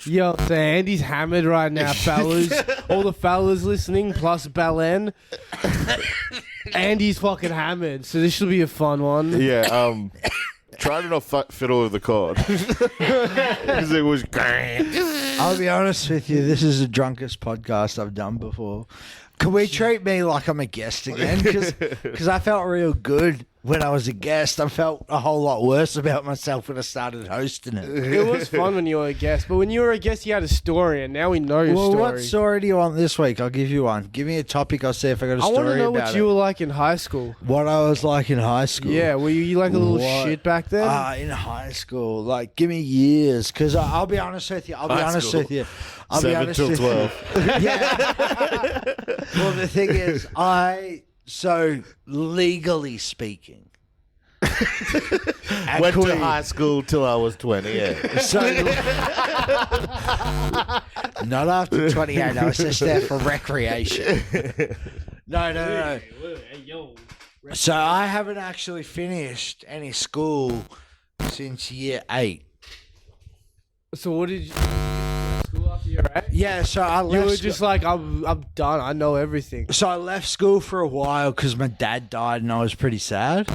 Yo, so Andy's hammered right now, fellas. All the fellas listening, plus Belen. Andy's fucking hammered, so this should be a fun one. Yeah, try to not fiddle with the chord. Because it was great. I'll be honest with you, this is the drunkest podcast I've done before. Can we treat me like I'm a guest again? Because I felt real good when I was a guest. I felt a whole lot worse about myself when I started hosting it. It was fun when you were a guest, but when you were a guest, you had a story, and now we know your story. What story do you want this week? I'll give you one. Give me a topic. I'll see if I got a story I want to know about what you were like in high school. What I was like in high school. Yeah, were you like a little shit back then? In high school, like, give me years. Because I'll be honest with you. I'll be honest with you. 7 till 12. Yeah. Well, the thing is, so legally speaking, Went to high school till I was 20, yeah. So, not after 28, I was just there for recreation. No. So I haven't actually finished any school since year 8. So what did you school after year 8? Yeah, so I left. You were just like, I'm done. I know everything. So I left school for a while because my dad died and I was pretty sad.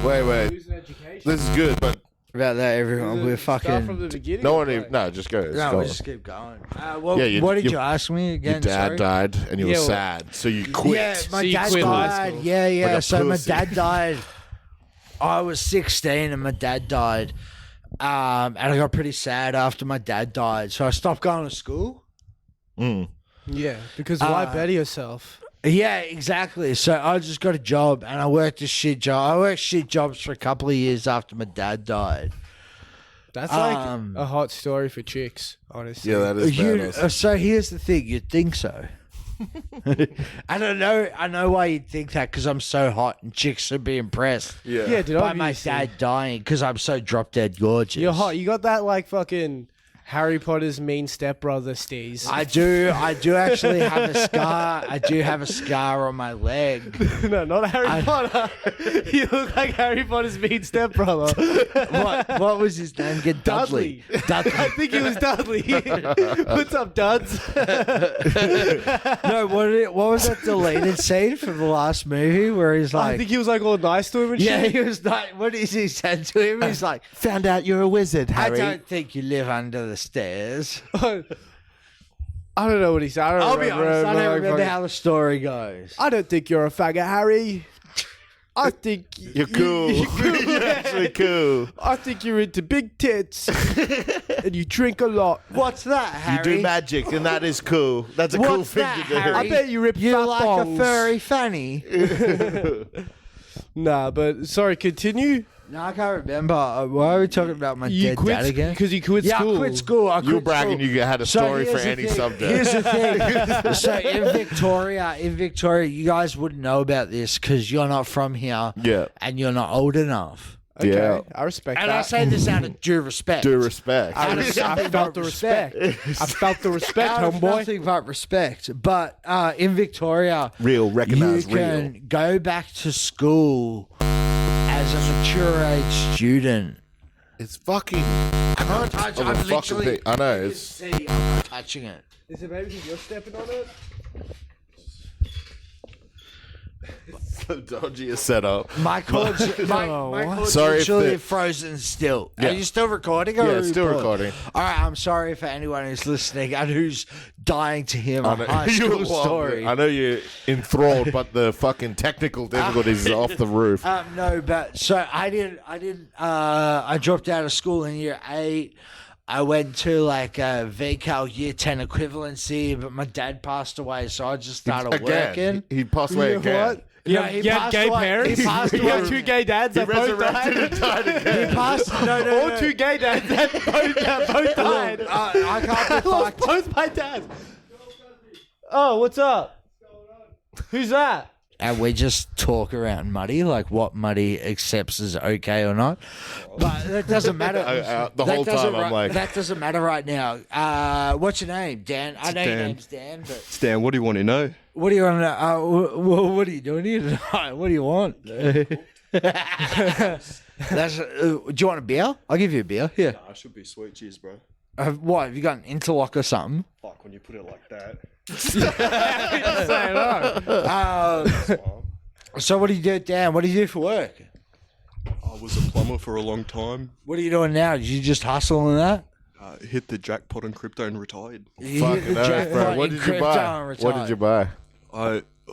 Wait. Losing education. This is good, but About that, everyone. We're Start fucking. from the beginning. no one even... No, just go. Just No, go we'll on. just keep going. Yeah, What did you ask me again? Your dad Sorry? died and you were Yeah, well- sad, so you quit. Yeah, my So you dad quit high died. school. Yeah. Like a So my pussy. dad died. I was 16 and my dad died. And I got pretty sad after my dad died. So I stopped going to school. Mm. Yeah, because why better yourself? Yeah, exactly. So I just got a job and I worked a shit job. I worked shit jobs for a couple of years after my dad died. That's like a hot story for chicks, honestly. Yeah, that is badass. So here's the thing. You'd think so. I don't know. I know why you'd think that because I'm so hot and chicks would be impressed Yeah, dude, by my obviously. dad dying because I'm so drop dead gorgeous. You're hot. You got that like fucking Harry Potter's mean stepbrother steez. I do actually have a scar. I do have a scar on my leg. No, not Harry Potter. You look like Harry Potter's mean stepbrother. What was his name again? Dudley. I think he was Dudley. What's up, Duds? No, what was that deleted scene from the last movie where he's like, I think he was like all nice to him and yeah, shit. he was like, what is he said to him? He's like, Found out you're a wizard, I Harry. don't think you live under the stairs. I don't know what he said. I'll be honest, I don't remember how the story goes. I don't think you're a faggot, Harry. I think You're cool. You're actually cool. I think you're into big tits and you drink a lot. What's that, Harry? You do magic, and that is cool. That's a cool What's thing that, to do. Harry? I bet you rip You fat like bongs. a furry fanny? Nah, but sorry, continue. No, I can't remember. Why are we talking about my You dead quit dad again? because you quit Yeah, school. I quit school. You were bragging you had a story for any subject. Here's the thing. So in Victoria, you guys wouldn't know about this because you're not from here. Yeah. And you're not old enough. Okay, Yeah. I respect And that. I say this out of due respect. Due respect. I Out of something felt but the respect. I felt the respect, Out of homeboy. nothing but respect. But in Victoria, Real, you recognize real. can go back to school as a mature age student. It's fucking cunt of a fucking thing. I know. It's See, I'm not touching it. Is it maybe because you're stepping on it? so dodgy a setup. My cord's Sorry if literally the- frozen still. Yeah. Are you still recording? Or Yeah, are it's we still paused? recording. All right, I'm sorry for anyone who's listening and who's dying to hear my high You school love story. it. I know you're enthralled, but the fucking technical difficulties is off the roof. No, but so I dropped out of school in year 8. I went to like a VCAL year 10 equivalency, but my dad passed away, so I just started working. He passed away You know again. what? Yeah, you he had passed gay away. parents. He passed You had away. two gay dads He that both resurrected died. and died again. He passed. No. Or two gay dads that both died. I can't be I lost fucked. both my dads. Oh, what's up? Who's that? And we just talk around Muddy, like what Muddy accepts as okay or not. But that doesn't matter. The whole time I'm like... That doesn't matter right now. What's your name, Dan? I know your Dan. name's Dan, but Stan, what do you want to know? what do you want to know? What are you doing here tonight? What do you want? That's, do you want a beer? I'll give you a beer. Here. I should be sweet. Cheers, bro. What, have you got an interlock or something? Fuck, when you put it like that. So what do you do, Dan? What do you do for work? I was a plumber for a long time. What are you doing now? Did you just hustle and that? Hit the jackpot on crypto and retired. You hit Fucking the earth, jackpot bro. in What did you crypto buy? and What did retired. you buy?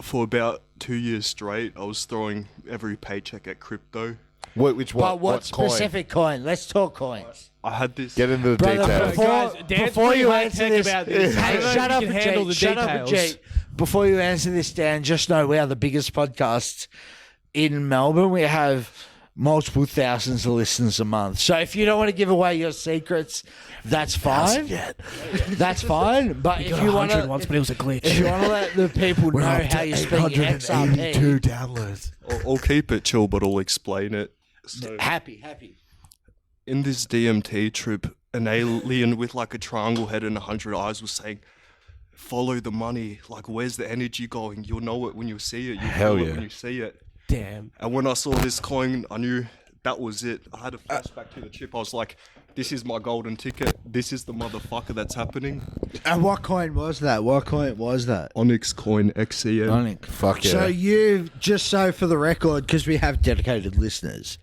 For about 2 years straight, I was throwing every paycheck at crypto. Which one? But what coin? specific coin? Let's talk coins. I had this. Get into the Brother, details. before- Dan's before pretty you high answer tech this- about this. I Hey, don't know shut if up, you can handle the Jake. Shut up, details. Jake. Before you answer this, Dan, just know we are the biggest podcast in Melbourne. We have multiple thousands of listeners a month. So if you don't want to give away your secrets, that's fine. That's fine. But if you want to, once, but it was a glitch. if you want to let the people know how you spend your XRP, downloads. I'll keep it chill, but I'll explain it. So, happy. in this DMT trip, an alien with like a triangle head and 100 eyes was saying, "Follow the money. Like, where's the energy going? You'll know it when you see it. You Hell feel it yeah. when you see it." Damn. And when I saw this coin, I knew that was it. I had a flashback to the trip. I was like, "This is my golden ticket. This is the motherfucker that's happening." And what coin was that? Onyx coin XCM. Fuck yeah. So you, just so for the record, because we have dedicated listeners,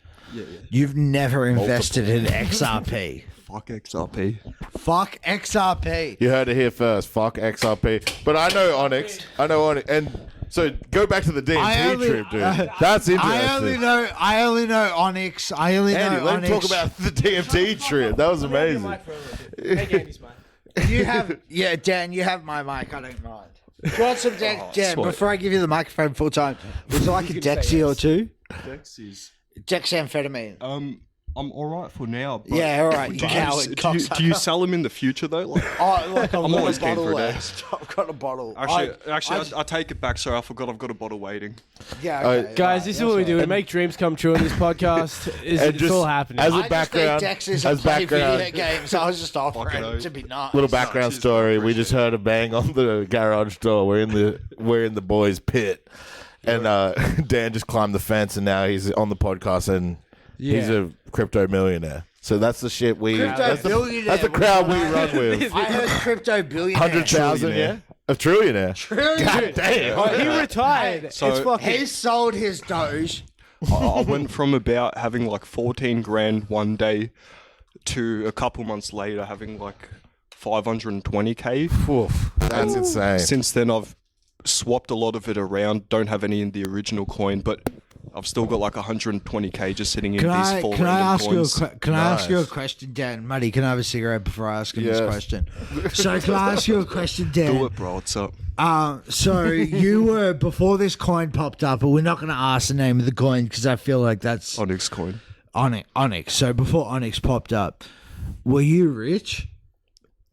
you've never invested in XRP. Fuck XRP. Fuck XRP. You heard it here first. Fuck XRP. But I know Onyx. And so go back to the DMT trip, dude. That's interesting. I only know Onyx. Andy, let him talk about the DMT trip. That was amazing. You have, Dan, you have my mic. I don't mind. Do you want some Dan? Dan, sweet. before I give you the microphone full time, was it like a Dexy or two? Dex is. Dexamphetamine. I'm alright for now. But Yeah, all right. You do, coward. do you sell them in the future though? Like, I've always got a game for bottle a day. left. I've got a bottle. I take it back. Sorry, I forgot. I've got a bottle waiting. Yeah, okay, Guys, this is what we do. We make dreams come true on this podcast. It's just all happening. as a I just background- think Dex is as play background- video games. I was just offering Fucking to be nice. Little background cheers, story. bro, We just heard a bang on the garage door. We're in the boys' pit, and Dan just climbed the fence, and now he's on the podcast, and he's a crypto millionaire. So that's the shit we. That's the crowd we run with. I heard crypto billionaire. 100,000, yeah. A trillionaire. God damn. Oh, he retired. So- it's fucking. He sold his Doge. I went from about having like 14 grand one day to a couple months later having like 520k. Oof, that's insane. Since then, I've swapped a lot of it around. Don't have any in the original coin, but I've still got like 120k just sitting in these four Can I random ask coins. can I ask you a Nice. question, Dan? Muddy, can I have a cigarette before I ask him this Yes. question? So can I ask you a question, Dan? Do it, bro. What's up? So you were before this coin popped up, but we're not going to ask the name of the coin because I feel like that's Onyx coin. Onyx. So before Onyx popped up, were you rich?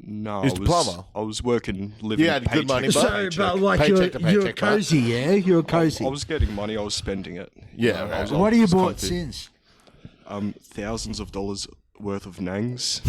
No, He's I a was, plumber. I was working, living. You had good money, paycheck to but- So, paycheck. but like Paycheck to you're paycheck, cozy, yeah? You're cozy. I was getting money. I was spending it. Yeah, I was- What have you was bought comfy. since? Thousands of dollars worth of nangs.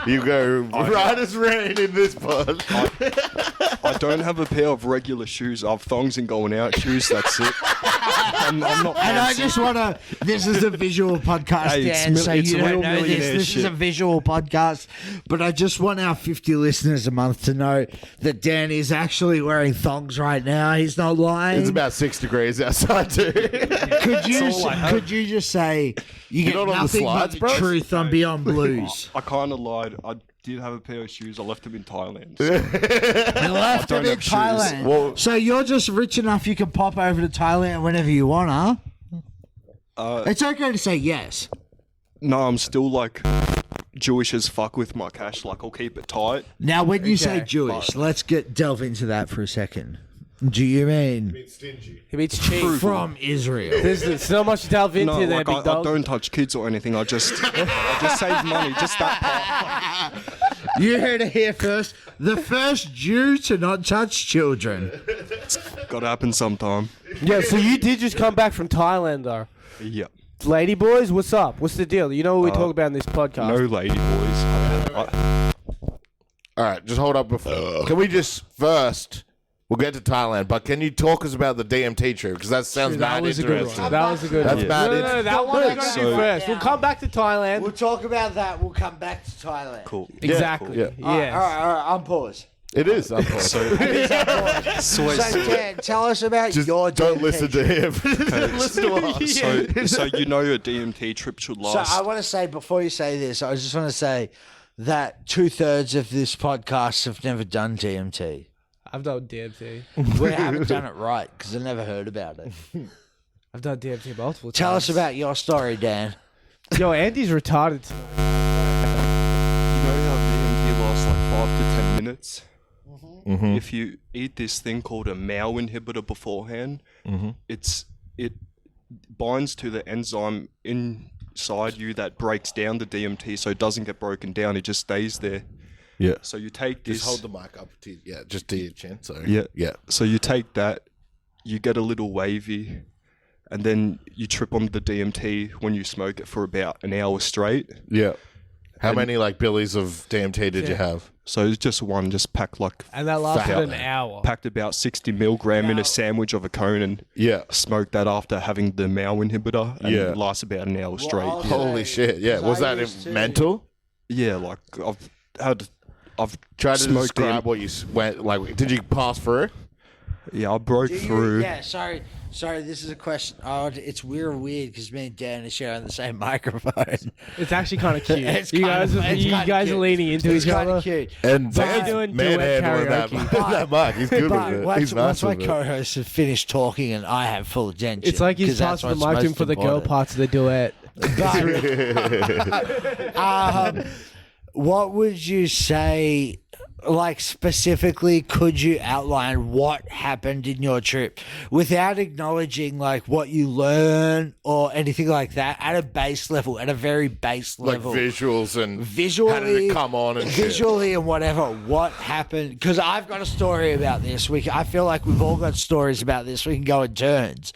You go right as rain in this pod. I don't have a pair of regular shoes. I have thongs and going out shoes. That's it. I'm not. And I fancy. just want to. This is a visual podcast, Hey, it's Dan. mil- So it's you a don't real know this. millionaire This is shit. a visual podcast. But I just want our 50 listeners a month to know that Dan is actually wearing thongs right now. He's not lying. It's about 6 degrees outside too. Could you just say you get not on the nothing slides, but the bros? truth on Beyond Blues? I kind of lied. I did have a pair of shoes. I left them in Thailand. You left don't it in have shoes. Thailand. Well- So you're just rich enough you can pop over to Thailand whenever you want, huh? It's okay to say yes. No, I'm still like Jewish as fuck with my cash. Like I'll keep it tight. Now, when you say Okay, Jewish, let's delve into that for a second. Do you mean He means cheap. from Israel? There's not much to delve into No, there, like big I dog. don't touch kids or anything. I just save money. Just that part. You heard it here first. The first Jew to not touch children. Got to happen sometime. Yeah, so you did just come back from Thailand, though. Yeah. Lady boys, what's up? What's the deal? You know what we talk about in this podcast. No lady boys. All right, just hold up before. Can we just first We'll get to Thailand, but can you talk us about the DMT trip? Because that sounds That mad was a good interesting. one. That was a good That's one. mad No, that one we got to do So- first. We'll come back to Thailand. We'll talk about that. We'll come back to Thailand. Cool. Exactly. Yeah. Yes. All right. I'm paused. It is. I'm So, So, Dan, tell us about Just your don't DMT listen to him. listen to us. so you know your DMT trip should So last. I want to say, before you say this, I just want to say that 2/3 of this podcast have never done DMT. I've done DMT. We haven't done it right because I never heard about it. I've done DMT multiple times. Tell us about your story, Dan. Yo, Andy's retarded. You know how DMT lasts like 5 to 10 minutes? If you eat this thing called a MAO inhibitor beforehand, it binds to the enzyme inside you that breaks down the DMT, so it doesn't get broken down. It just stays there. Yeah. So you take this. Just hold the mic up to just to your chin. Sorry. Yeah. Yeah. So you take that, you get a little wavy, and then you trip on the DMT when you smoke it for about an hour straight. Yeah. How many like billies of DMT did you have? So it's just one, just packed like And that lasted Fat. an hour. packed about 60 milligram in a sandwich of a cone and Yeah. smoked that after having the MAO inhibitor, and Yeah. it lasts about an hour straight. I'll Holy say, shit. Yeah. 'cause Was I that used to- mental? Yeah, like I've Try to smoked describe what you went like. Did you pass through? Yeah, I broke through. Yeah, sorry. This is a question. Oh, it's weird because me and Dan are sharing the same microphone. It's actually kind of cute. It's you kinda- guys, it's you kinda guys cute. are leaning into It's each kind other. of cute. And But Dan's you're doing manhandling duet that, karaoke. that mic. He's good But with it. once He's my massive with it. co-hosts have finished talking and I have full attention, It's like he's 'cause that's passing the what's mic to him most for the girl important. parts of the duet. What would you say, like specifically, could you outline what happened in your trip without acknowledging like what you learn or anything like that at a base level, at a very base Like level? visuals and Visually, how did it come on and shit? visually and whatever, what happened? Because I've got a story about this. I feel like we've all got stories about this. We can go in turns.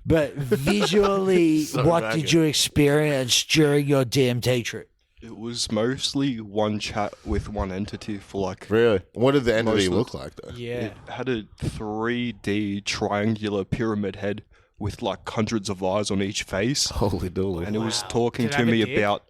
But visually, So what ragged. did you experience during your DMT trip? It was mostly one chat with one entity for like. Really? What did the entity Most of look like though? Yeah. It had a 3D triangular pyramid head with like hundreds of eyes on each face, Holy dooly. and it was talking Did it to have a me dick? about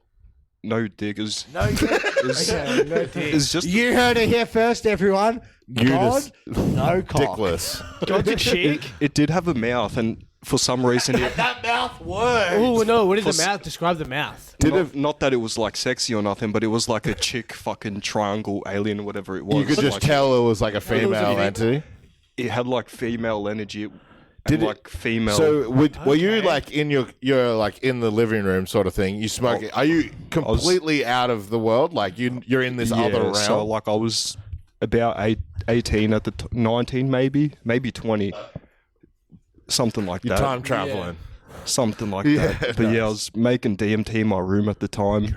no dick. It was, No, it was, Okay, no it dick. was just you heard it here first, everyone. God, Judas. no cock. Dickless. God's a chick. it did have a mouth, and for some reason it. That mouth works. Oh no! What is For the mouth? Describe the mouth. Not that it was like sexy or nothing, but it was like a chick fucking triangle alien, whatever it was. You could just Like, tell it was like a female entity. it had like female energy. Did and it- like female. So were you Okay. like in your like in the living room sort of thing? You smoke it. Are you completely out of the world? Like you're in this other realm? So like I was about 18 at the 19 maybe 20, something like You're that. time traveling. Something like Yeah, that. But yeah, I was making DMT in my room at the time.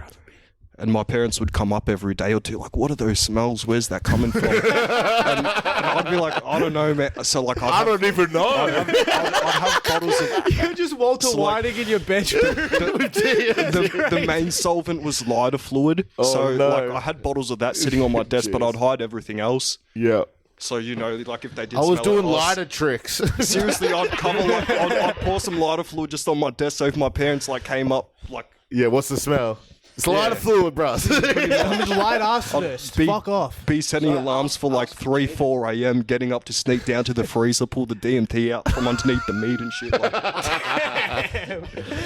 And my parents would come up every day or two, like, what are those smells? Where's that coming from? and I'd be like, I don't know, man. So like, I don't even know. I'd have bottles of You're just Walter It's like- Whiting in your bedroom. the main solvent was lighter fluid. so no. like, I had bottles of that sitting on my desk, but I'd hide everything else. Yeah. So you know, like if they did, I was smell it, doing lighter tricks. Seriously, I'd cover like I'd pour some lighter fluid just on my desk, so if my parents like came up, like Yeah, what's the smell? It's a lot of fluid, bro. I'm a light arsonist. be- Fuck off. be setting alarms for like 3-4 a.m., getting up to sneak down to the freezer, pull the DMT out from underneath the meat and shit. Like,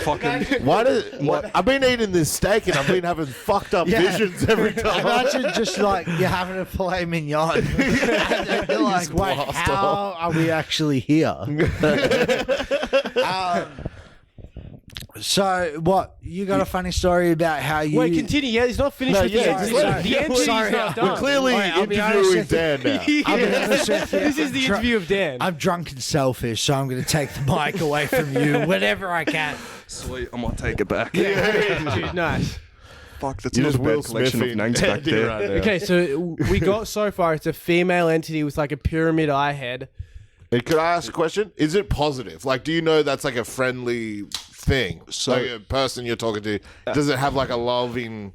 fucking. I've been eating this steak and I've been having fucked up Yeah. visions every time. Imagine just like you're having a filet mignon. And then you're like, wait, blast how are we actually here? So what? You got a funny story about how you? Wait, continue. Yeah, he's not finished No, with yeah, the just let entity. him- The entity's Sorry, not we're done. We're clearly Wait, I'll be honest interviewing with you. Dan now. I'll be honest with you. This is the interview of Dan. I'm drunk and selfish, so I'm going to take the mic away from you whenever I can. Sweet, I might take it back. Dude, nice. Fuck, that's You're not a just Will bad collection of Smithing names back Andy there. right now. Okay, so we got so far. It's a female entity with like a pyramid eye head. Hey, could I ask a question? Is it positive? Like, do you know that's like a friendly thing? So- like a person you're talking to, does it have like a loving,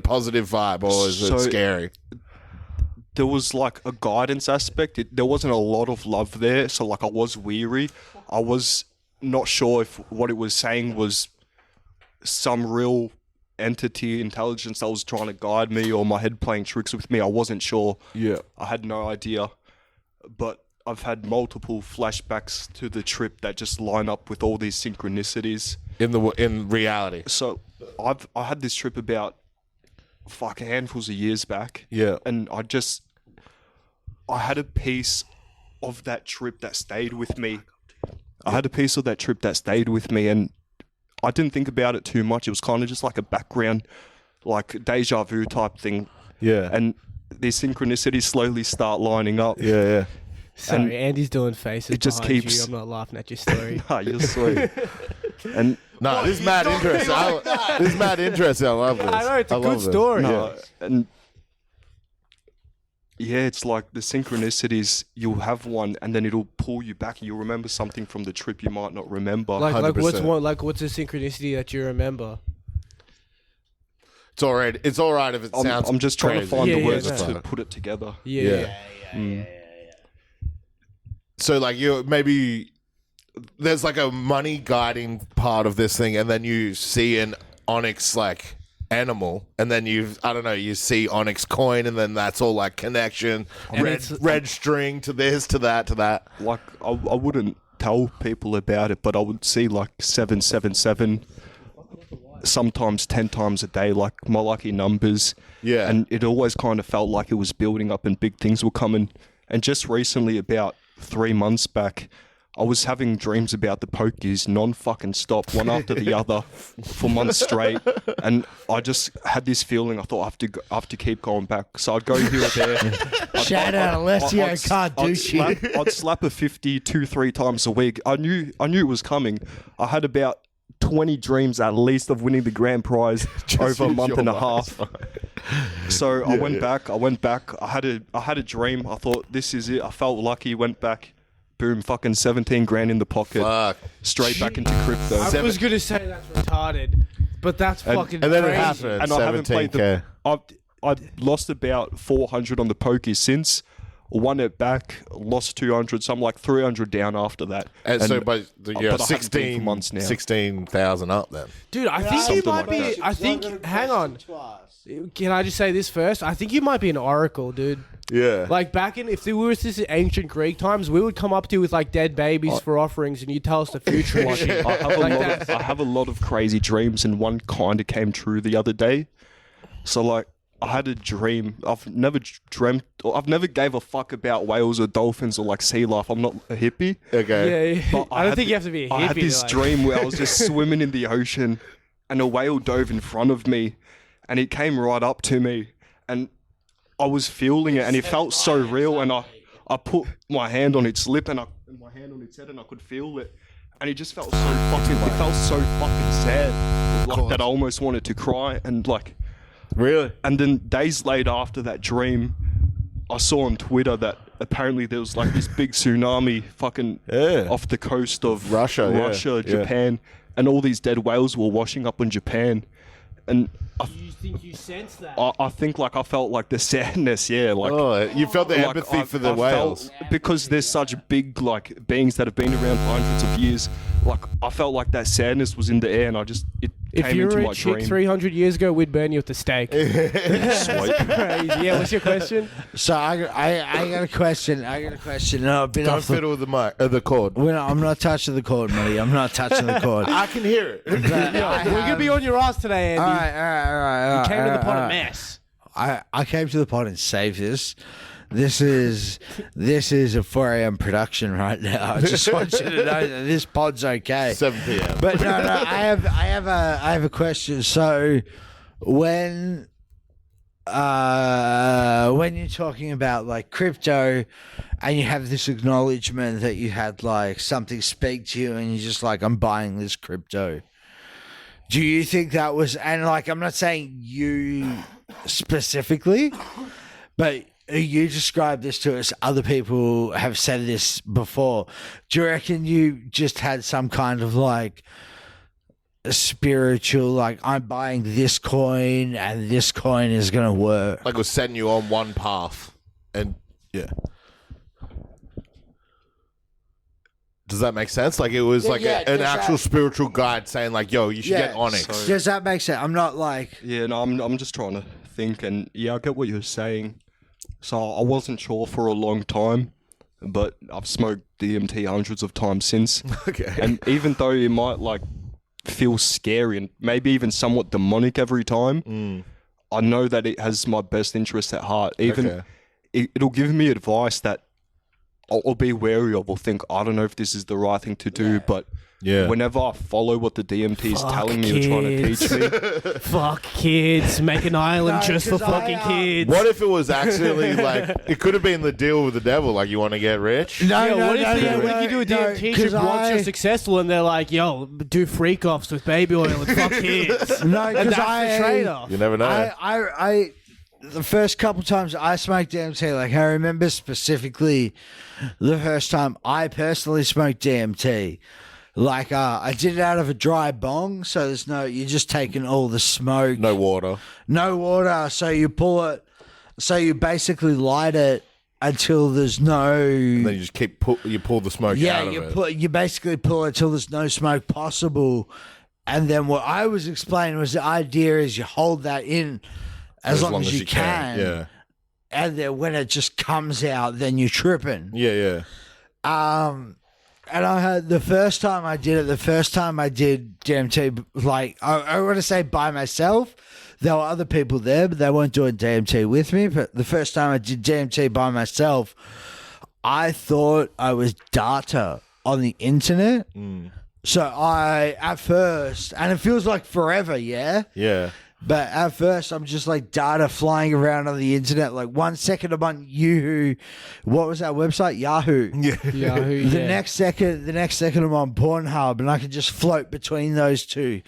positive vibe, or is So- it scary? there was like a guidance aspect. There wasn't a lot of love there, so like I was weary. I was not sure if what it was saying was some real entity, intelligence that was trying to guide me, or my head playing tricks with me. I wasn't sure. Yeah. I had no idea. But I've had multiple flashbacks to the trip that just line up with all these synchronicities. In reality. So I had this trip about handfuls of years back. Yeah. And I had a piece of that trip that stayed with me. And I didn't think about it too much. It was kind of just like a background, like deja vu type thing. Yeah. And these synchronicities slowly start lining up. Yeah. Sorry, Andy's doing faces. It just behind keeps. you. I'm not laughing at your story. Nah, you're sweet. And No, this is mad interesting. This is mad interesting. I love this. I know, it's a I good love this. story. no, and yeah, it's like the synchronicities. You'll have one, and then it'll pull you back, and you'll remember something from the trip you might not remember. Like 100%. what's a synchronicity that you remember? It's all right. It's all right if it sounds. I'm just trying to crazy. find Yeah, the yeah, words no. to put it together. Yeah. So like maybe there's like a money guiding part of this thing, and then you see an onyx like animal, and then you see onyx coin, and then that's all like connection, And red string to this, to that, to that. Like I wouldn't tell people about it, but I would see like 777, sometimes 10 times a day, like my lucky numbers. Yeah. And it always kind of felt like it was building up and big things were coming. And just recently, about 3 months back, I was having dreams about the pokies non-fucking stop, one after the other, for months straight. And I just had this feeling, I thought I have to keep going back. So I'd go here or there. Shout out Alessio Carducci. I'd slap a 50 2-3 times a week. I knew it was coming. I had about 20 dreams at least of winning the grand prize over a month and a half. So I went back. I had a dream. I thought, this is it. I felt lucky. Went back. Boom, fucking 17 grand in the pocket. Fuck. Straight back into crypto. I was gonna say that's retarded, but that's fucking And then crazy. it happened. And I haven't played 17K. I've lost about 400 on the pokies since. Won it back, lost 200, so I'm like 300 down after that. And so, but I you're haven't been for months now. 16,000 up then. Dude, I think you something might like be. that. I think. Hang on. Can I just say this first? I think you might be an oracle, dude. Yeah. Like back in, if there was this ancient Greek times, we would come up to you with like dead babies for offerings, and you tell us the future and shit. I have a lot of crazy dreams, and one kind of came true the other day. So like, I had a dream. I've never dreamt, or I've never gave a fuck about whales or dolphins or like sea life. I'm not a hippie. Okay. Yeah, But I don't think you have to be a hippie. I had this like- dream where I was just swimming in the ocean, and a whale dove in front of me, and it came right up to me, and I was feeling it, and it felt so real. And I put my hand on its lip, and my hand on its head, and I could feel it, and it just felt so fucking. It felt so fucking sad, like that I almost wanted to cry, and like. Really? And then days later, after that dream, I saw on Twitter that apparently there was like this big tsunami fucking off the coast of Russia, Japan, and all these dead whales were washing up in Japan. And You think you sense that? I think like I felt like the sadness, like Oh, you felt the like, empathy for the I whales. felt, because there's such big like beings that have been around for hundreds of years. Like I felt like that sadness was in the air, and it If came you into were my a chick dream. 300 years ago, we'd burn you at the stake. Sweet. Crazy. Yeah, what's your question? So I got a question. And I've been Don't off the. fiddle with the mic, the cord. I'm not touching the cord, buddy. I'm not touching the cord. I can hear it. But I We're gonna be on your ass today, Andy. All right. You came to the pot of mess. I came to the pod and saved this. This is a 4 a.m. production right now. I just want you to know that this pod's okay. 7 p.m. But no, I have a question. So when you're talking about like crypto, and you have this acknowledgement that you had like something speak to you, and you're just like, I'm buying this crypto. Do you think that was, and like, I'm not saying you specifically, but you described this to us. Other people have said this before. Do you reckon you just had some kind of like a spiritual, like, I'm buying this coin and this coin is going to work? Like it was setting you on one path. And yeah. Does that make sense? Like it was like an actual spiritual guide saying like, yo, you should get onyx. So- Does that make sense? I'm not like... Yeah, no, I'm just trying to think, and yeah, I get what you're saying. So I wasn't sure for a long time, but I've smoked DMT hundreds of times since. Okay. And even though it might like feel scary and maybe even somewhat demonic every time, I know that it has my best interest at heart. Even it'll give me advice that I'll be wary of or think, I don't know if this is the right thing to do, but whenever I follow what the DMT is telling me or trying to teach me. Fuck kids, make an island just for fucking kids. What if it was actually like, it could have been the deal with the devil, like you want to get rich? No, Yeah, no, what if no, they no, when you do a DMT trip once you're successful and they're like, yo, do freak offs with baby oil and fuck kids. No, And because that's the trade-off. You never know. I the first couple times I smoked DMT, like I remember specifically the first time I personally smoked DMT. Like I did it out of a dry bong, so there's you're just taking all the smoke. No water. No water, so you pull it, so you basically light it until there's no... And then you just you pull the smoke out of it. You basically pull it till there's no smoke possible. And then what I was explaining was the idea is you hold that in as long as you can. Yeah. And then when it just comes out, then you're tripping. Yeah. And I had the first time I did DMT, like I want to say by myself. There were other people there, but they weren't doing DMT with me. But the first time I did DMT by myself, I thought I was data on the internet. So at first, and it feels like forever, yeah? Yeah. But at first, I'm just like data flying around on the internet. Like 1 second I'm on Yahoo. What was that website? Yahoo. Yeah. Yahoo, The next second I'm on Pornhub, and I can just float between those two,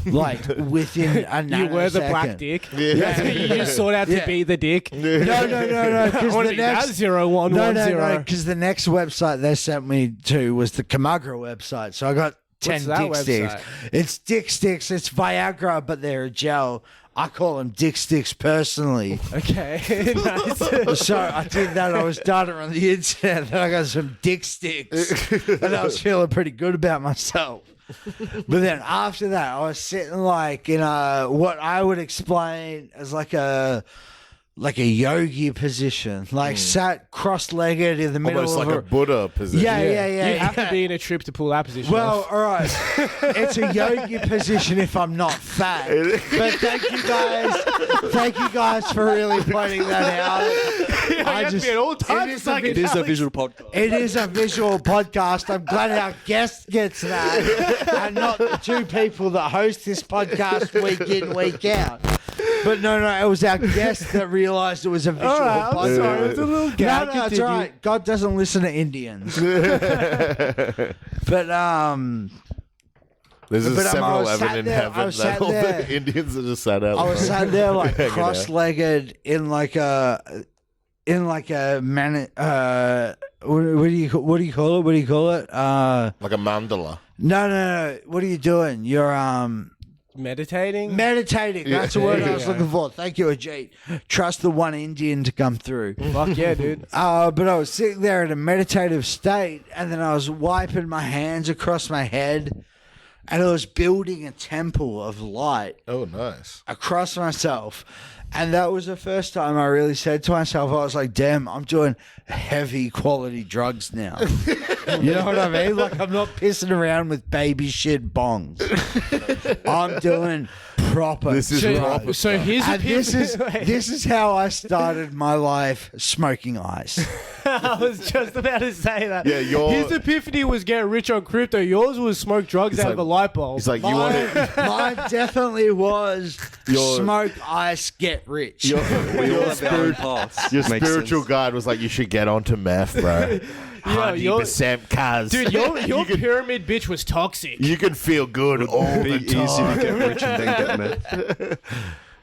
like within a nanosecond. You were the black dick. Yeah. You just sought out to be the dick. No. Because I the next 0110. because the next website they sent me to was the Kamagra website. So I got 10 What's that dick sticks. website? It's dick sticks. It's Viagra, but they're a gel. I call them dick sticks personally. Okay. Nice. So I did that. I was data on the internet. Then I got some dick sticks, and I was feeling pretty good about myself. But then after that, I was sitting like in what I would explain as like a yogi position, like sat cross-legged in the middle Almost of like a Buddha position. Yeah. You have to be in a trip to pull that position Well, off. all right. It's a yogi position if I'm not fat. But thank you guys for really pointing that out. I just be at all times. It is a visual podcast. It is a visual podcast. I'm glad our guest gets that, and not the two people that host this podcast week in, week out. But no, it was our guest that realised it was a visual I'm podcast. sorry, it's a little gag. No, it's all right. God doesn't listen to Indians. But There's But, several I was sat heaven in there- I heaven was that sat all there. the Indians are just sat out. I was sat there like Hanging out. cross-legged in like a what do you call it? Like a mandala. No. What are you doing? You're Meditating? meditating. That's the word I was looking for. Thank you, Ajit. Trust the one Indian to come through. Fuck yeah, dude. But I was sitting there in a meditative state, and then I was wiping my hands across my head, and I was building a temple of light Oh, nice. across myself. And that was the first time I really said to myself, I was like, damn, I'm doing heavy quality drugs now. You know what I mean? Like, I'm not pissing around with baby shit bongs. I'm doing proper This is drugs. So here's a And this is how I started my life smoking ice. I was just about to say that. Yeah, his epiphany was get rich on crypto. Yours was smoke drugs out like- of a light bulb. He's like, you want it? Mine definitely was Your- smoke ice, get rich. We all have our own paths. Your Makes spiritual sense. guide was like, you should get onto meth, bro. your- 100% cuz. Dude, your pyramid bitch was toxic. You can feel good all Be the easy to time. get rich and then get meth.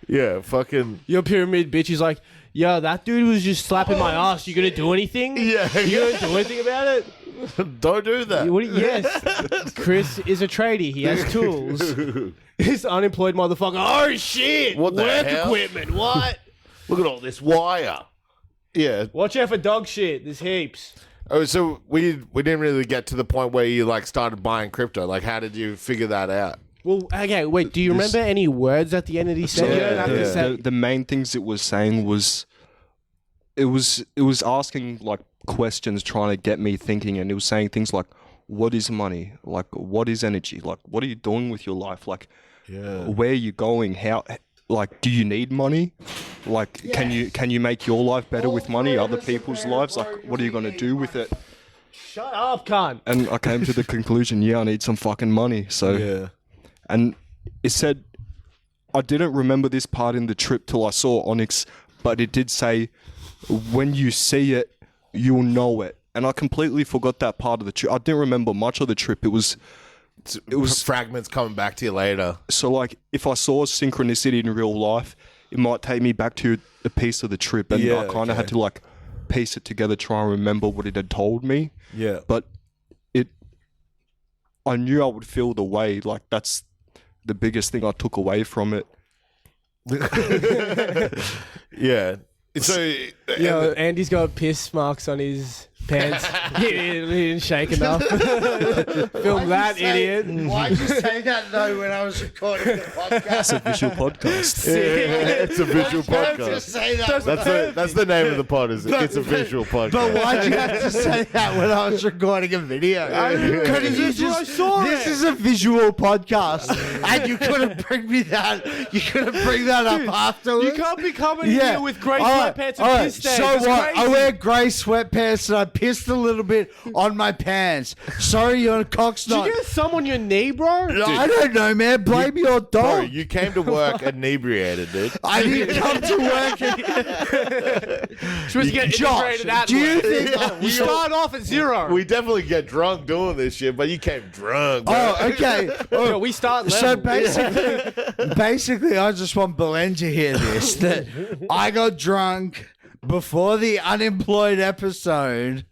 Yeah, fucking. Your pyramid bitch is like, yo, that dude was just slapping my ass. You gonna do anything? Yeah. You gonna do anything about it? Don't do that. Yes. Chris is a tradie. He has tools. This unemployed motherfucker. Oh, shit. What the Work hell? equipment. What? Look at all this wire. Yeah. Watch out for dog shit. There's heaps. Oh, so we didn't really get to the point where you like started buying crypto. Like, how did you figure that out? Well, okay, wait. Do you remember any words at the end of these So, segment? The main things it was saying was, it was asking like questions, trying to get me thinking, and it was saying things like, "What is money? Like, what is energy? Like, what are you doing with your life? Like, where are you going? How? Like, do you need money? Like, can you make your life better with money? Other people's lives? Like, what are you gonna do with it?" Shut up, cunt. And I came to the conclusion, I need some fucking money. So, and it said, I didn't remember this part in the trip till I saw Onyx, but it did say, when you see it, you'll know it. And I completely forgot that part of the trip. I didn't remember much of the trip. It was fragments coming back to you later. So, like, if I saw synchronicity in real life, it might take me back to a piece of the trip, and I kind of had to like piece it together, try and remember what it had told me. Yeah, but I knew I would feel the way. Like, that's the biggest thing I took away from it. Yeah. So, Andy's got piss marks on his pants. he didn't shake enough. Film that, idiot. Why'd you say that though when I was recording the podcast? It's a visual podcast. It's a visual Just podcast. say that. That's the name of the pod. It's a visual podcast. But why'd you have to say that when I was recording a video? This is a visual podcast, and you couldn't bring me that. You couldn't bring that up afterwards. You can't be coming here with grey sweatpants and piss stains. So It's what? crazy. I wear grey sweatpants and I pissed a little bit on my pants. Sorry, you're a cocksnot. Did you get some on your knee, bro? I don't know, man. Blame your Bro, dog. you came to work inebriated, dude. I didn't come to work. Supposed to get Josh, integrated that do you way. think You start off at zero. We definitely get drunk doing this shit, but you came drunk, bro. Oh, okay. Yeah, we start So level. basically, I just want Belen to hear this, that I got drunk before the unemployed episode,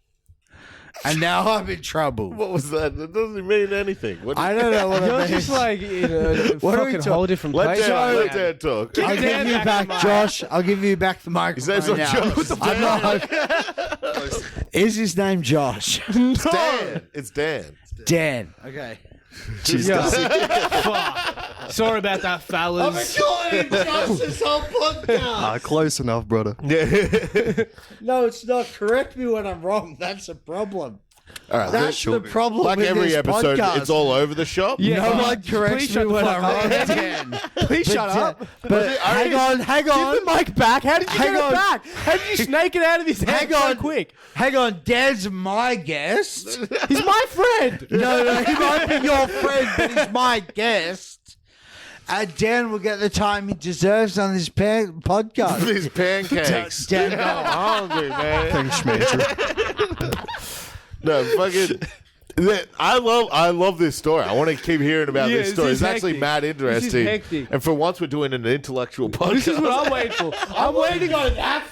and now I'm in trouble. What was that? That doesn't mean anything. What I don't know what You're it means. just like in a What are we fucking talking- whole different Let place. Dan talk. I'll Dan give you back back, the mic. Josh. I'll give you back the microphone name's not now. Josh. I'm not. Is his name Josh? It's Dan. It's Dan. Dan. Okay. Fuck. Sorry about that, fellas. calling him Josh this whole podcast. Close enough, brother. No, it's not. Correct me when I'm wrong. That's a problem. All right. That's the problem Like with every this episode, podcast. it's all over the shop. Yeah. No Please one corrects me shut the when fuck I'm up. wrong again. Please shut up. But hang on. Give the mic back. How did you Hang get on. it back? How did you snake it out of his hand Hang so on. quick? Hang on. Dan's my guest. He's my friend. No, he might be your friend, but he's my guest. Dan will get the time he deserves on this podcast. These pancakes. Dan, I'm hungry, man. Thanks, Major. No, fucking. I love this story. I want to keep hearing about Yeah, this story. this It's is actually hectic. mad interesting. This is hectic. And for once, we're doing an intellectual podcast. This is what I'm waiting for. I'm waiting on that.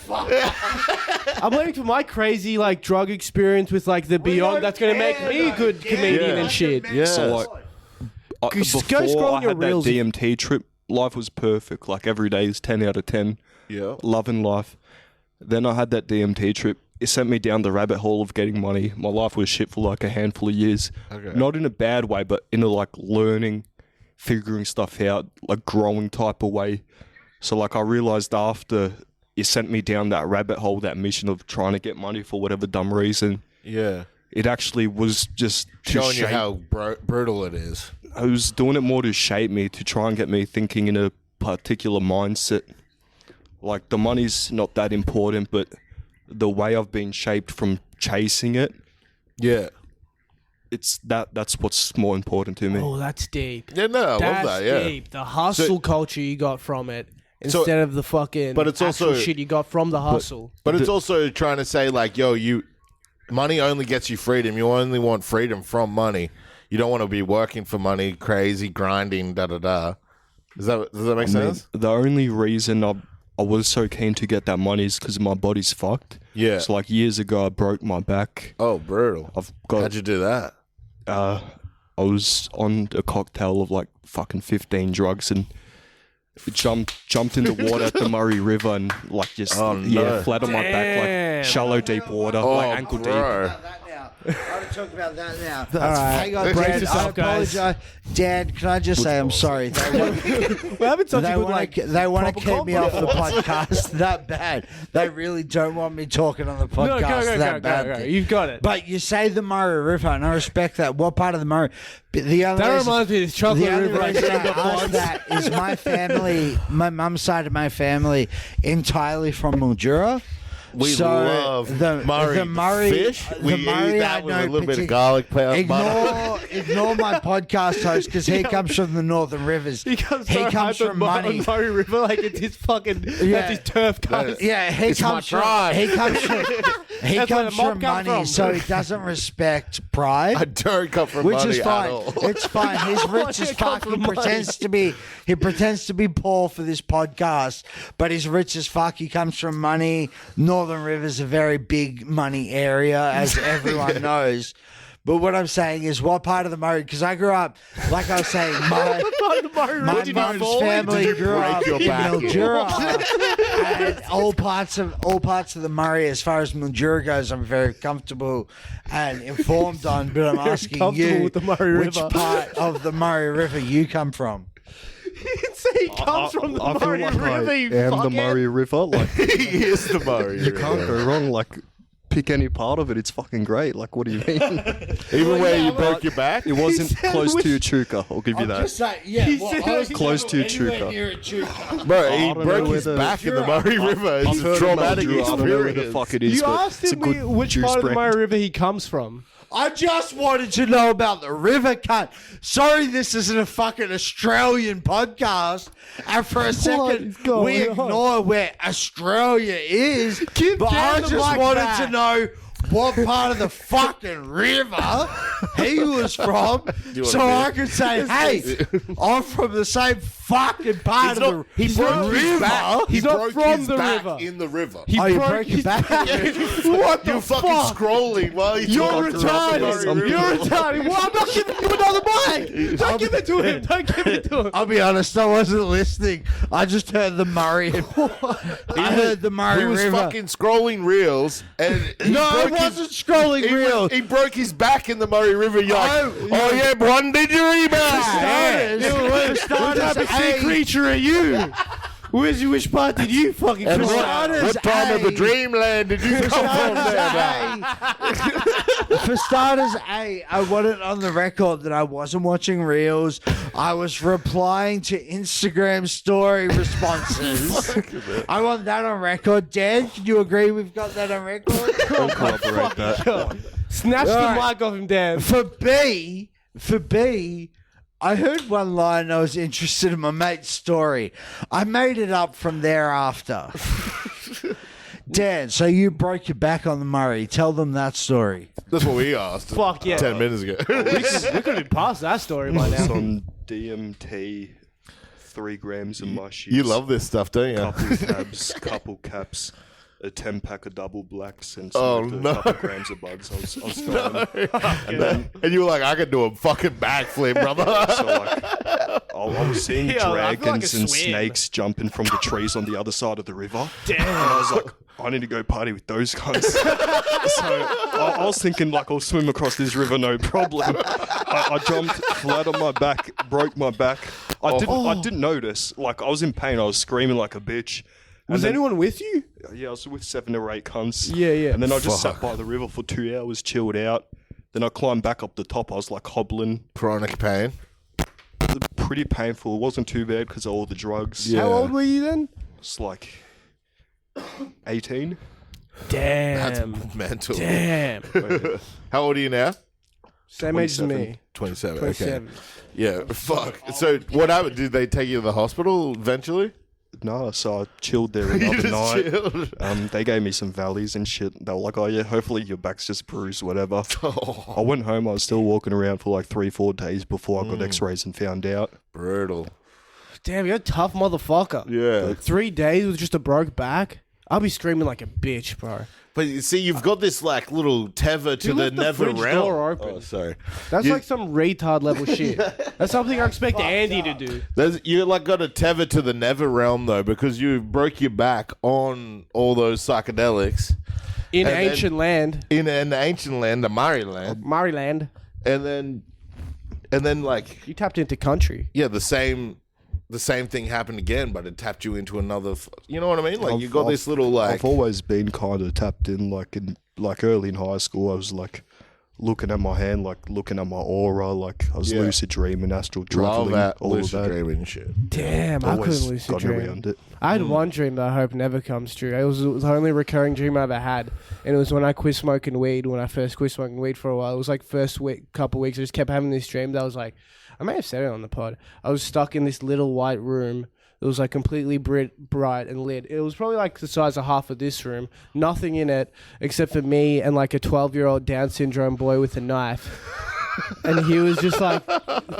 I'm waiting for my crazy like drug experience with like the Beyond. That's gonna make me a good comedian and shit. Yeah. So, like, Just go scroll before I your had that reels. DMT trip, life was perfect. Like, every day is 10 out of 10. Yeah. Loving life. Then I had that DMT trip. It sent me down the rabbit hole of getting money. My life was shit for like a handful of years. Okay. Not in a bad way, but in a like learning, figuring stuff out, like growing type of way. So like I realized after it sent me down that rabbit hole, that mission of trying to get money for whatever dumb reason, Yeah. it actually was just to Showing you shape. how brutal it is. I was doing it more to shape me, to try and get me thinking in a particular mindset. Like, the money's not that important, but the way I've been shaped from chasing it, Yeah. that's what's more important to me. Oh, that's deep. Yeah, no, I love That's that, yeah. deep. The hustle culture you got from it instead of the fucking but it's actual also- shit you got from the hustle. But it's also trying to say, like, yo, money only gets you freedom. You only want freedom from money. You don't want to be working for money, crazy, grinding, da-da-da. Does that make sense? The only reason I was so keen to get that money is because my body's fucked. Yeah. So, like, years ago, I broke my back. Oh, brutal. I've got... How'd you do that? I was on a cocktail of like fucking 15 drugs, and jumped in the water at the Murray River and like just flat on my back, like shallow deep water, like ankle deep. I want to talk about that now. All right. Hang on, Brace Brad. yourself, I guys. apologize. Dad, can I just say I'm sorry? We're having such a good, like, they want to proper keep me off the compliment. podcast that bad. They really don't want me talking on the podcast that bad. Go. You've got it. But you say the Murray River, and I respect that. What part of the Murray? But the other That reminds me of this chocolate the only river I reason I dreamed of ask once. that is my family, my mum's side of my family, entirely from Mildura. We love Murray fish. We eat that with a little bit of garlic powder. Ignore my podcast host because he comes from the Northern Rivers. He comes from money. Murray River like it's his fucking that's his turf coast. Yeah, he comes from money, from. so he doesn't respect pride. I don't come from Which money is fine. at all. It's fine. He's rich as fuck. He pretends to be poor for this podcast, but he's rich as fuck. He comes from money. Northern River's a very big money area, as everyone knows. But what I'm saying is, what part of the Murray? Because I grew up, like I was saying, my mum's family grew up in Mildura, and all parts of the Murray. As far as Mildura goes, I'm very comfortable and informed on. But I'm asking you, with the Murray which River. part of the Murray River you come from? He didn't say he comes from the I feel Murray like River. You I am the fuckhead. Murray River. Like He is the Murray you River. can't go wrong. Like pick any part of it. It's fucking great. Like what do you mean? Even where you broke your back? It wasn't said close which- to Echuca. I'll give you that. Just saying, yeah. He Well, said I was close to anywhere Echuca. near Echuca. Bro, I he don't know broke where his the- back in the Murray River. It's I've a heard of traumatic Mildura. I don't know where the experience. fuck it is. You but asked it's a him good which juice part of the brand. Murray River he comes from. I just wanted to know about the river cut. Sorry, this isn't a fucking Australian podcast. And for a second, is going we on? ignore where Australia is. Give But Dan I the just mic wanted back. to know what part of the fucking river he was from, so I could say, hey, I'm from the same fucking part of the river. He not broke from his the back river. in the river. He Oh, you broke broke your his back? What the You're fucking fuck? scrolling while you You're talk about the retarded. Murray You're River. retarded. Well, I'm not giving you another mic. Don't give it to him. Don't give it to him. I'll be honest, I wasn't listening. I just heard the Murray. I heard the Murray He was River. fucking scrolling reels, and he No, I broke wasn't scrolling reels. He broke his back in the Murray River. You're like, Oh, yeah, one didgeridoo For starters, What type of sea creature are you? Which part did you fucking And come what, out? what time of the dreamland did you come from there? For starters, I want it on the record that I wasn't watching reels. I was replying to Instagram story responses. I want that on record. Dan, can you agree we've got that on record? I'll corroborate that. Snatch the Alright. mic off him, Dan. For B, I heard one line I was interested in my mate's story. I made it up from thereafter. Dan, so you broke your back on the Murray. Tell them that story. That's what we asked. Fuck yeah. 10 minutes ago. We could have been past that story by It's now. on DMT, 3 grams of mushies. You love this stuff, don't you? couple caps, a 10-pack of double blacks, and Oh, smoked no. a couple grams of buds. I was fine. And then, And you were like, I could do a fucking backflip, brother. so like, I was seeing Yeah, I feel like dragons a and swim. snakes jumping from the trees on the other side of the river. Damn. And I was like, I need to go party with those guys. So I was thinking, like, I'll swim across this river, no problem. I jumped flat on my back, broke my back. I didn't notice. Like, I was in pain. I was screaming like a bitch. Was And then- anyone with you? Yeah, I was with 7 or 8 cunts. Yeah. And then I just sat by the river for 2 hours, chilled out. Then I climbed back up the top. I was like hobbling. Chronic pain. Pretty painful. It wasn't too bad because of all the drugs. Yeah. How old were you then? It's like 18. Damn. That's mental. Damn. How old are you now? Same age as 27. me. 27. 27. Okay. Yeah, fuck. So what happened? Did they take you to the hospital eventually? No, so I chilled there You another just night. chilled. They gave me some valleys and shit. They were like, oh yeah, hopefully your back's just bruised, whatever. Oh, I went home. I was still walking around for like 3-4 days before I got x-rays and found out. brutal. Damn, you're a tough motherfucker. Yeah. 3 days with just a broke back. I'll be screaming like a bitch, bro. But you see, you've got this like little tether to You the left the nether fridge realm. door open. Oh, sorry. That's You- like some retard level shit. That's something I expect Andy to do. You like got a tether to the nether realm though, because you broke your back on all those psychedelics In And then- ancient land, in an ancient land, the Mari land, Mariland, and then like you tapped into country. yeah, the same thing happened again, but it tapped you into another. You know what I mean? Like you got this little like. I've always been kind of tapped in, like early in high school. I was like looking at my hand, like looking at my aura, like I was Yeah. lucid dreaming, astral Love traveling, that all lucid of that. dreaming and shit. Damn, I Always couldn't lucid gotten dream. around it. I had one dream that I hope never comes true. It was the only recurring dream I ever had, and it was when I quit smoking weed. When I first quit smoking weed for a while, it was like first couple weeks. I just kept having this dream that I was like, I may have said it on the pod. I was stuck in this little white room. It was like completely bright and lit. It was probably like the size of half of this room. Nothing in it except for me and like a 12-year-old Down syndrome boy with a knife. And he was just like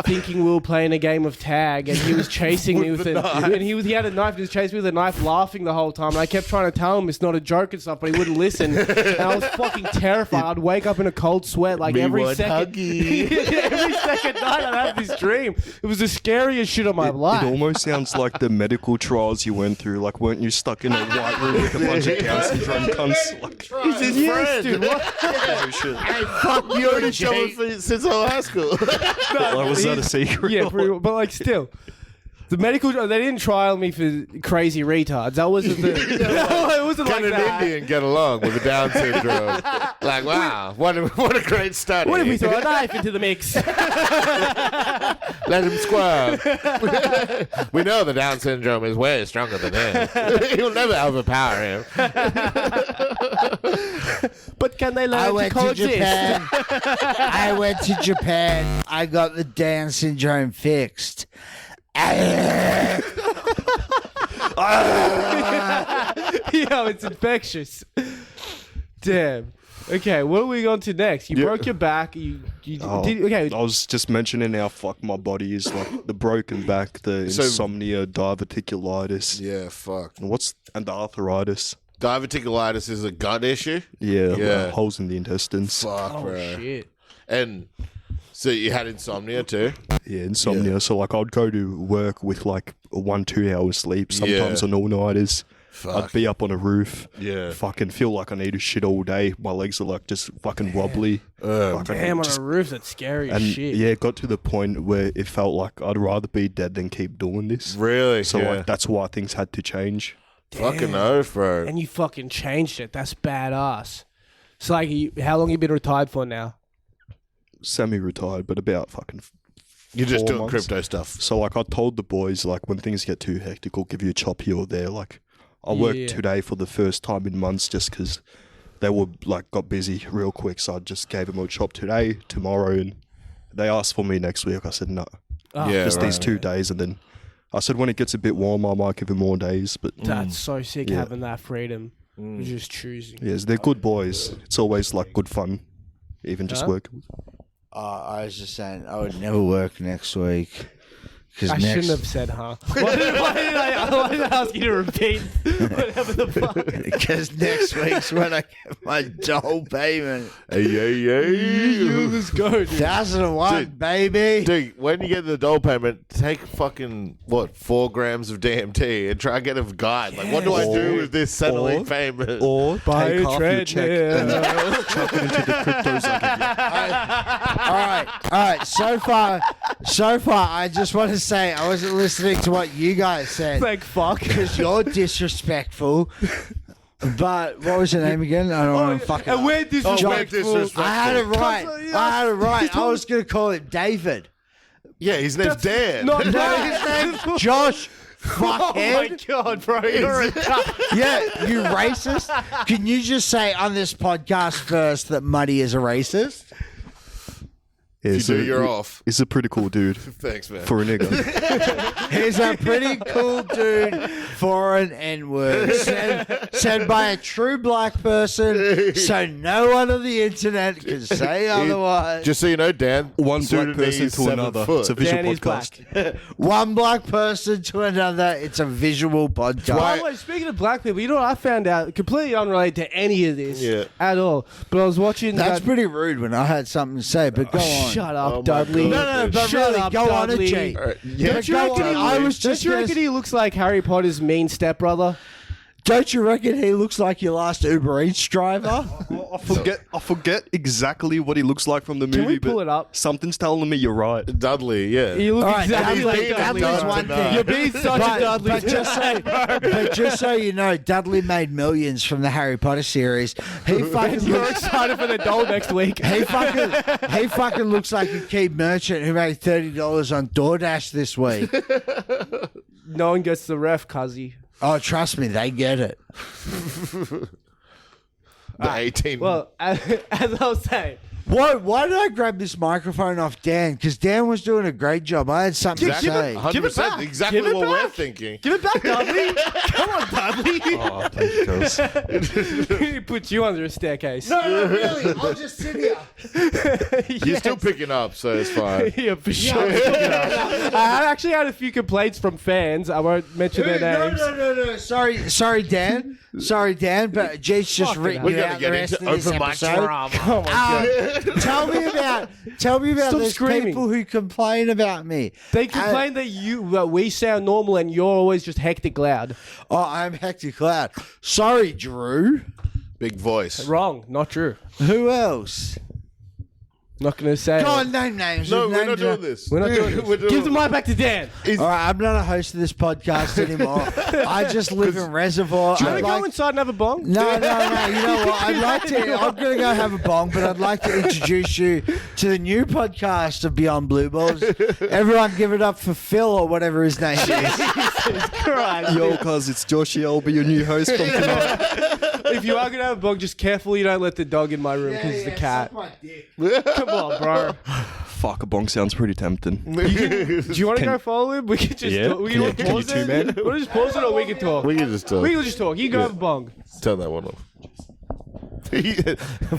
thinking we were playing a game of tag, and he was chasing me with it. And he had a knife, and he was chasing me with a knife, laughing the whole time. And I kept trying to tell him it's not a joke and stuff, but he wouldn't listen. And I was fucking terrified. I'd wake up in a cold sweat like every second. Every second night I'd have this dream. It was the scariest shit of my life. It almost sounds like the medical trials you went through. Like, weren't you stuck in a white room with a bunch of Down syndrome cunts? Like, He's his Yes, friend. dude. What? oh shit. Hey, fuck you! Already showing since high school. Like, was that a secret? Yeah, but like still. The medical, they didn't trial me for crazy retards. That wasn't the. No, it wasn't Can like an that. Indian get along with a Down syndrome? Like, wow, what a great study. What if we throw a knife into the mix? Let him squirm. We know the Down syndrome is way stronger than him. He'll never overpower him. But can they learn I to went to coexist? Japan. I went to Japan. I got the Down syndrome fixed. Yo, it's infectious. Damn. Okay, what are we going to next? You broke your back. You Oh, did okay. I was just mentioning how fucked my body is, like the broken back, the insomnia, diverticulitis, Yeah, fuck. and the arthritis. Diverticulitis is a gut issue. Yeah, Yeah. holes in the intestines. Fuck, Oh bro. shit. And so you had insomnia too? Yeah, insomnia. Yeah. So like I'd go to work with like 1-2 hours sleep, sometimes Yeah. on all-nighters. Fuck. I'd be up on a roof. Yeah. Fucking feel like I need a shit all day. My legs are like just fucking wobbly. Like, I Damn, on just- a roof, that's scary as and shit. yeah, it got to the point where it felt like I'd rather be dead than keep doing this. Really? So yeah. like that's why things had to change. Fucking oath, bro. And you fucking changed it. That's badass. So like, how long you been retired for now? Semi-retired, but about fucking. You're just 4 doing months. crypto stuff. So like I told the boys, like when things get too hectic, I'll give you a chop here or there. Like I worked Yeah. today for the first time in months just because they were like got busy real quick. So I just gave them a chop today, tomorrow, and they asked for me next week. I said no, Oh, Yeah, just right. these 2 days, and then I said when it gets a bit warmer, I might give them more days. But That's so sick Yeah. having that freedom. You're just choosing. yes, they're good boys. It's always like good fun, even just Huh? working. I was just saying I would never work next week. I shouldn't have said, huh? Why did I ask you to repeat whatever the fuck? Because next week's when I get my dole payment. Let's go, dude. 1001, Dude. baby. Dude, when you get the dole payment, take fucking, 4 grams of DMT and try and get a guide. Like, what do I do with this settling payment? Or Buy take a half your check and treadmill. chuck it into the cryptos I give you. All right. So far, I just want to say I wasn't listening to what you guys said Like, fuck. because you're disrespectful. But what was your name again? I don't want to fucking. And we're disrespectful. I had it right. I had it right. I told- was gonna call it David. Yeah, his name's Dan. Not No, his name's Josh. Oh my Fuckhead. god, bro. You're a cunt. Yeah, you racist. Can you just say on this podcast first that Muddy is a racist? If you do, you're off. He's a pretty cool dude. Thanks, man. For a nigga. He's a pretty cool dude for an N-word said by a true black person, so no one on the internet can say otherwise. Just so you know, Dan, One black Sudanese, person to 7 another. foot. It's a visual Dan is podcast. One black person to another. It's a visual podcast. By the way, speaking of black people, you know what I found out? Completely unrelated to any of this at all. But I was watching. That's pretty rude when I had something to say, but go on. Shut up, Oh my Dudley. God. No, but Shut really, up, go on Dudley. and cheat. All right. Yeah, Don't you reckon he, I was don't just you gonna reckon he looks like Harry Potter's mean stepbrother? Don't you reckon he looks like your last Uber Eats driver? I forget exactly what he looks like from the movie. Can we pull but it up? Something's telling me you're right. Dudley, yeah. You look All right, exactly like Dudley's Dudley. one thing. You're being such a Dudley. but just so you know, Dudley made millions from the Harry Potter series. He fucking You're looks, excited for the doll next week. he fucking looks like a key merchant who made $30 on DoorDash this week. No one gets the ref, cuzzy. Oh, trust me, they get it. The 18. Well, as I was saying, Why did I grab this microphone off Dan? Because Dan was doing a great job. I had something to say. 100%. give it back. Exactly Give it what we're back. thinking. give it back, Dudley. Come on, Dudley. Oh, thank you, Coz. He put you under a staircase. No, really. I'll just sit here. You're still picking up, so it's fine. Yeah, for sure. I actually had a few complaints from fans. I won't mention their names. No. Sorry, Dan. Sorry, Dan. But Jake's just Fucking written hell. We're you going out to the get rest into of this open mic episode. drama. Oh my god. Tell me about Stop those screaming. people who complain about me. They complain that we sound normal and you're always just hectic loud. Oh, I'm hectic loud. Sorry, Drew. Big voice. Wrong, not true. Who else? Not gonna say. Go it. on, name names. No, Name we're not drop. doing this. We're not doing We're it. Give the mic back to Dan. All right, I'm not a host of this podcast anymore. I just live in Reservoir. Do you I'd want to go like- inside and have a bong? No. You know what? I'd like to. I'm going to go have a bong, but I'd like to introduce you to the new podcast of Beyond Blue Balls. Everyone, give it up for Phil or whatever his name is. Christ. Yo, cuz it's Joshy. I'll be your new host from tonight. If you are gonna have a bong, just careful you don't let the dog in my room because it's the cat. Come on, bro. Fuck, a bong sounds pretty tempting. Do you want to go follow him? We can just Yeah. talk. We Yeah, can can you pause too, it. man? We'll just pause it or we can talk. We can just talk. We can just talk. You go have a bong. Turn that one off.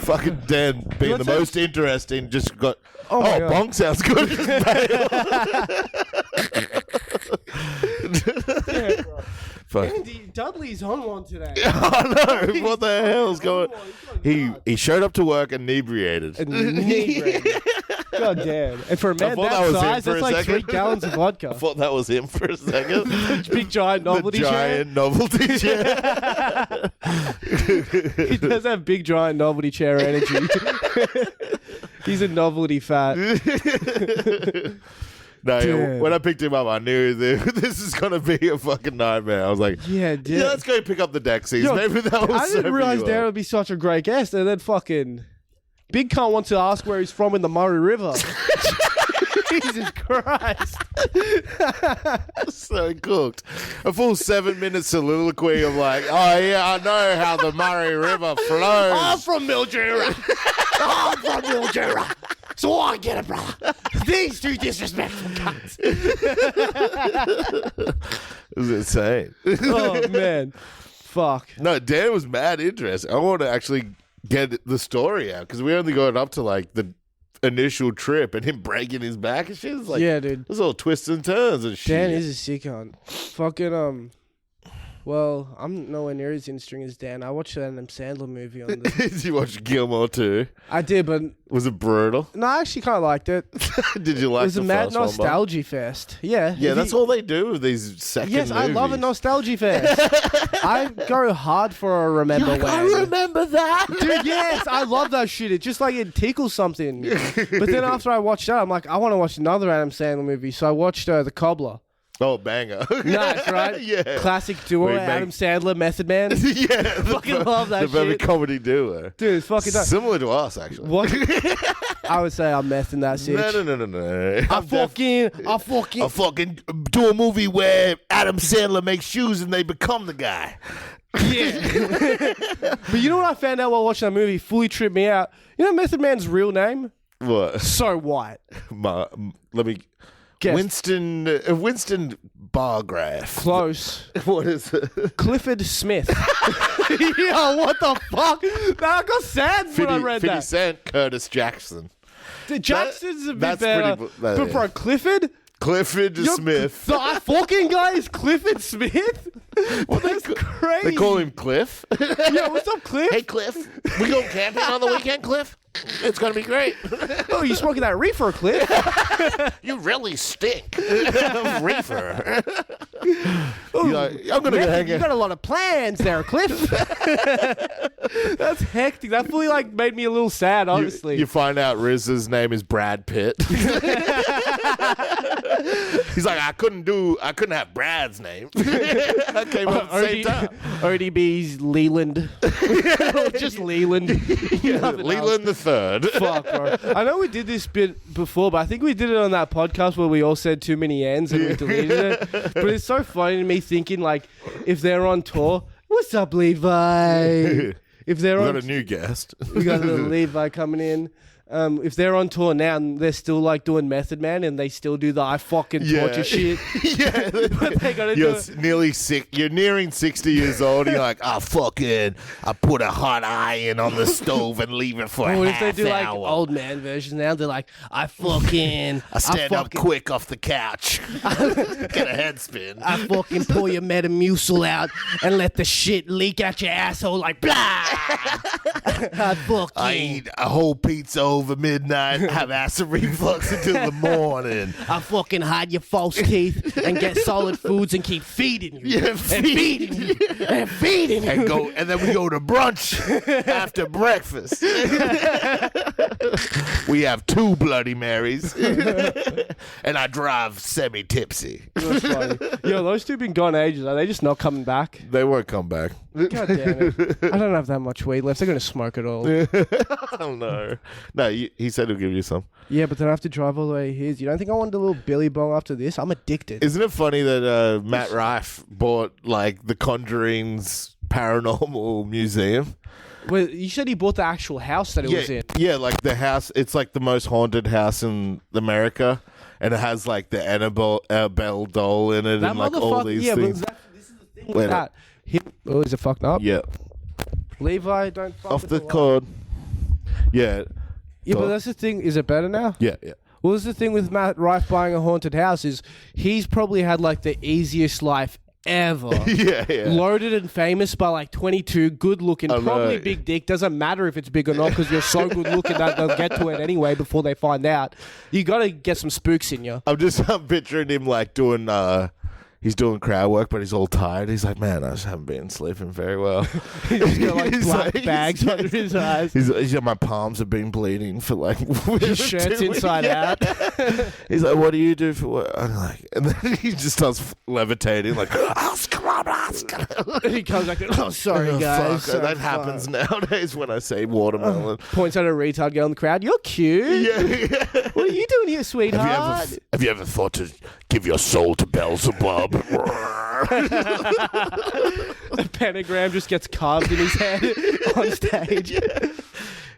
Fucking Dan being What's the that? most interesting just got. Oh my God. bonk sounds good. Fuck. Andy, Dudley's on one today. I know. What the hell's going? He showed up to work inebriated. Inebriated. God damn. And for a man thought that that was size, him for that's a like second. 3 gallons of vodka. I thought that was him for a second. Big giant novelty the giant novelty chair. chair. He does have big giant novelty chair energy. He's a novelty fat. No, Damn. when I picked him up, I knew this is gonna be a fucking nightmare. I was like, Yeah, dude. yeah, let's go pick up the Dexys. Yo, Maybe that was. I didn't realize Darren would be such a great guest, and then fucking Big Cunt wants to ask where he's from in the Murray River. Jesus Christ. So cooked. A full 7 minute soliloquy of like, oh yeah, I know how the Murray River flows. I'm from Mildura. I'm from Mildura. So I get it, brother. These two disrespectful cunts. It was insane. Oh, man. Fuck. No, Dan was mad interested. I want to actually get the story out because we only got up to like the initial trip and him breaking his back and shit. It's like, Yeah, dude. there's all twists and turns and shit. Dan is a sick cunt. Fucking, well, I'm nowhere near as interesting as Dan. I watched that Adam Sandler movie on the... Did you watch Gilmore too? I did, but... Was it brutal? No, I actually kind of liked it. Did you It like was the a mad first one, Bob? nostalgia fest. Yeah. Yeah, If that's you- all they do with these second Yes, I love a movies. nostalgia fest. I go hard for a remember when. I remember that. Dude, yes, I love that shit. It just like it tickles something. But then after I watched that, I'm like, I want to watch another Adam Sandler movie. So I watched The Cobbler. Oh, banger. Nice, right? Yeah. Classic duo, Where he Adam makes- Sandler, Method Man. Dude, Yeah. Fucking love that The perfect shit. comedy duo. it's fucking dope. Similar to us, actually. What? I would say I'm meth in that shit. No. I fucking do a movie where Adam Sandler makes shoes and they become the guy. Yeah. But you know what I found out while watching that movie? Fully tripped me out. You know Method Man's real name? What? So white. Let me. Guess. Winston Bargraph. Close. What is it? Clifford Smith. Yo, what the fuck? I got sad when I read 50 that. Cent, Curtis Jackson. Jackson's a bit that's better. pretty- But bro, Clifford? Clifford Smith. The fucking guy is Clifford Smith? Well, that's crazy. They call him Cliff. Yeah, what's up, Cliff? Hey, Cliff. We going camping on the weekend, Cliff? It's going to be great. Oh, you smoking that reefer, Cliff? You really stink. Reefer. I'm going to hang You out. got a lot of plans there, Cliff. That's hectic. That fully made me a little sad, honestly. You find out Riz's name is Brad Pitt. He's like, I couldn't have Brad's name. I came up at the same time. ODB's Leland. Just Leland. Leland the Third. Fuck, bro. I know we did this bit before, but I think we did it on that podcast where we all said too many N's and we deleted it. But it's so funny to me thinking, if they're on tour, what's up, Levi? If they're We on, got a new guest. we got a little Levi coming in. If they're on tour now and they're still doing Method Man and they still do the I fucking torture shit. Yeah. But they gotta do You're it. nearly sick. You're nearing 60 years old. And you're like, I put a hot iron on the stove and leave it for Or a if they half do hour. old man versions now, they're like, I stand up quick off the couch. Get a head spin. I fucking pour your Metamucil out and let the shit leak out your asshole like blah. I eat a whole pizza over midnight, have acid reflux until the morning. I fucking hide your false teeth and get solid foods and keep feeding you. Yeah, and feeding you. And feeding you. And then we go to brunch after breakfast. We have 2 Bloody Marys. And I drive semi-tipsy. That's funny. Yo, those two been gone ages. Are they just not coming back? They won't come back. God damn it. I don't have that much weed left. They're going to smoke it all. Oh, no. No, he said he'll give you some. Yeah, but then I have to drive all the way here. You don't think I want a little Billy Bong after this? I'm addicted. Isn't it funny that Matt Rife bought, the Conjuring's Paranormal Museum? Well, you said he bought the actual house that it was in. Yeah, the house. It's the most haunted house in America, and it has the Annabelle doll in it, That and motherfucker. all these things. But this is the thing with that. Is it fucked up? Yeah, Levi, don't fuck off with the light. cord. Yeah, Yeah, but that's the thing. Is it better now? yeah. Well, that's the thing with Matt Rife buying a haunted house is he's probably had the easiest life ever. Yeah. Loaded and famous by 22, good looking, I know. probably big dick. Doesn't matter if it's big or not because you're so good looking that they'll get to it anyway before they find out. You got to get some spooks in you. I'm picturing him doing. He's doing crowd work, but he's all tired. He's like, man, I just haven't been sleeping very well. He's got He's black like- bags under his eyes. He's like, my palms have been bleeding for His shirt's inside out. He's like, what do you do for work? I'm like, and then he just starts levitating, He comes back, oh, sorry, Oh, guys. fuck, Sorry, that happens nowadays when I say watermelon. Points at a retard girl in the crowd. You're cute. Yeah. What are you doing here, sweetheart? Have you ever thought to give your soul to Beelzebub? The pentagram just gets carved in his head on stage.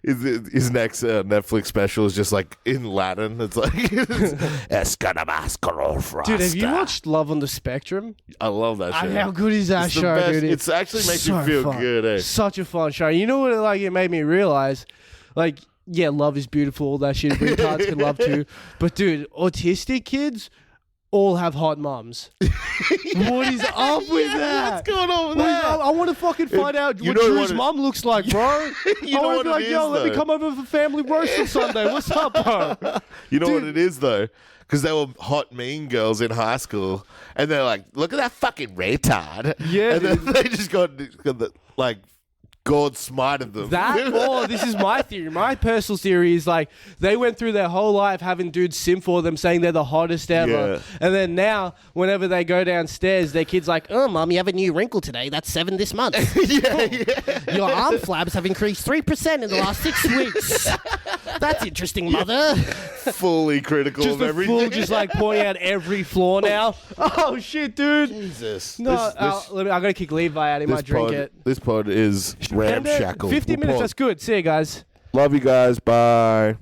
His next Netflix special is just in Latin. It's Escanamascaro. Dude, have you watched Love on the Spectrum? I love that show. How good is that It's the show, best. dude? It actually makes so you feel fun. good, eh? Such a fun show. You know what it made me realize? Yeah, love is beautiful, all that shit. Retards can love too. But dude, autistic kids all have hot mums. What is up with that? What's going on with What is that? up? I want to fucking find out you what know Drew's what it- mum looks like, bro. You I know want what to be it like, is, yo, let me though? come over for family roast on Sunday. What's up, bro? You know Dude. what it is, though? Because they were hot mean girls in high school. And they're like, look at that fucking retard. Yeah, And then they just got God smited them. This is my theory. My personal theory is they went through their whole life having dudes sim for them, saying they're the hottest ever. Yeah. And then now, whenever they go downstairs, their kid's like, oh, mom, you have a new wrinkle today. That's 7 this month. yeah. Your arm flabs have increased 3% in the last 6 weeks. That's interesting, mother. Fully critical Just of a everything. fool, just pointing out every flaw now. Oh, shit, dude. Jesus. No, I gotta kick Levi out. He might drink it. This pod is ramshackle. 50 minutes, that's good. See you guys. Love you guys. Bye.